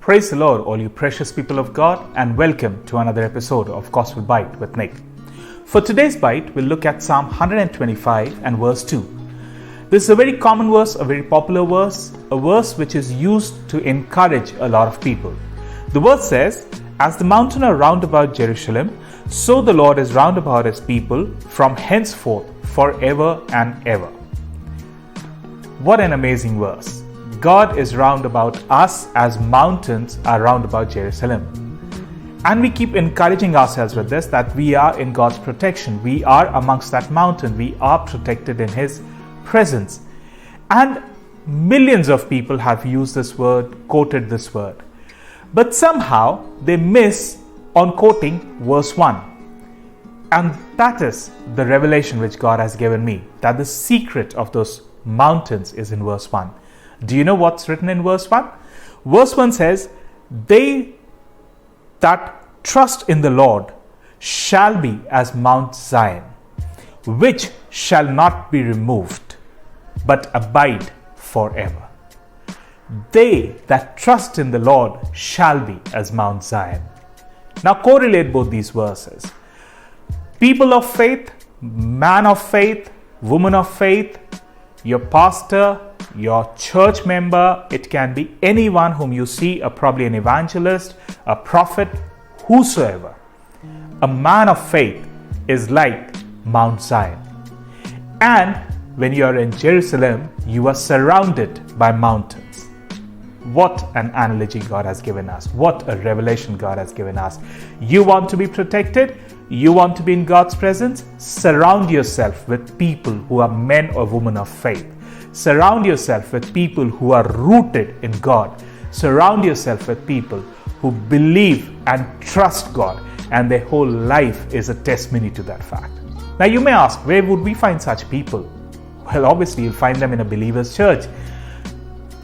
Praise the Lord, all you precious people of God, and welcome to another episode of Gospel Byte with Nick. For today's Byte, we'll look at Psalm 125 and verse 2. This is a very common verse, a very popular verse, a verse which is used to encourage a lot of people. The verse says, "As the mountains are round about Jerusalem, so the Lord is round about his people from henceforth forever and ever." What an amazing verse. God is round about us as mountains are round about Jerusalem. And we keep encouraging ourselves with this, that we are in God's protection. We are amongst that mountain. We are protected in his presence. And millions of people have used this word, quoted this word. But somehow they miss on quoting verse 1. And that is the revelation which God has given me, that the secret of those mountains is in verse 1. Do you know what's written in verse 1? Verse 1 says, "They that trust in the Lord shall be as Mount Zion, which shall not be removed, but abide forever." They that trust in the Lord shall be as Mount Zion. Now correlate both these verses. People of faith, man of faith, woman of faith, your pastor, your church member, it can be anyone whom you see, probably an evangelist, a prophet, whosoever. A man of faith is like Mount Zion. And when you are in Jerusalem, you are surrounded by mountains. What an analogy God has given us. What a revelation God has given us. You want to be protected? You want to be in God's presence? Surround yourself with people who are men or women of faith. Surround yourself with people who are rooted in God. Surround yourself with people who believe and trust God, and their whole life is a testimony to that fact. Now you may ask, where would we find such people? Well, obviously you'll find them in a believer's church.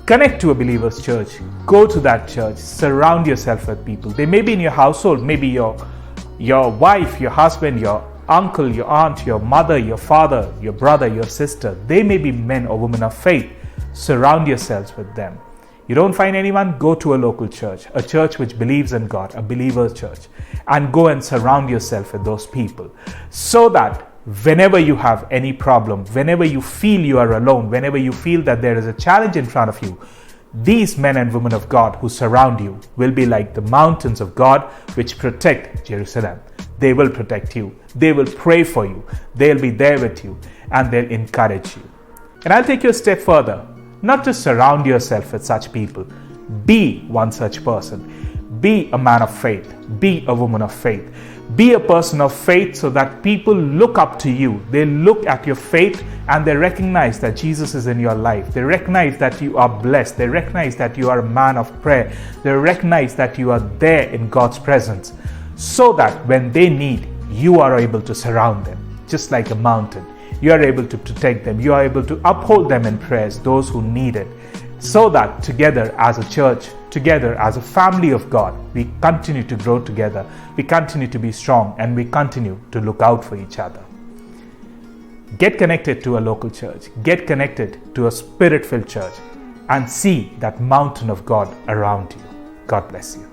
Connect to a believer's church. Go to that church. Surround yourself with people. They may be in your household, maybe your wife, your husband, your uncle, your aunt, your mother, your father, your brother, your sister. They may be men or women of faith. Surround yourselves with them. You don't find anyone? Go to a local church, a church which believes in God, a believer's church, and go and surround yourself with those people, so that whenever you have any problem, whenever you feel you are alone, whenever you feel that there is a challenge in front of you, these men and women of God who surround you will be like the mountains of God which protect Jerusalem. They will protect you. They will pray for you. They'll be there with you, and they'll encourage you. And I'll take you a step further. Not to surround yourself with such people. Be one such person. Be a man of faith. Be a woman of faith. Be a person of faith so that people look up to you. They look at your faith and they recognize that Jesus is in your life. They recognize that you are blessed. They recognize that you are a man of prayer. They recognize that you are there in God's presence, so that when they need, you are able to surround them, just like a mountain. You are able to protect them. You are able to uphold them in prayers, those who need it, so that together as a church, together as a family of God, we continue to grow together, we continue to be strong, and we continue to look out for each other. Get connected to a local church. Get connected to a spirit-filled church, and see that mountain of God around you. God bless you.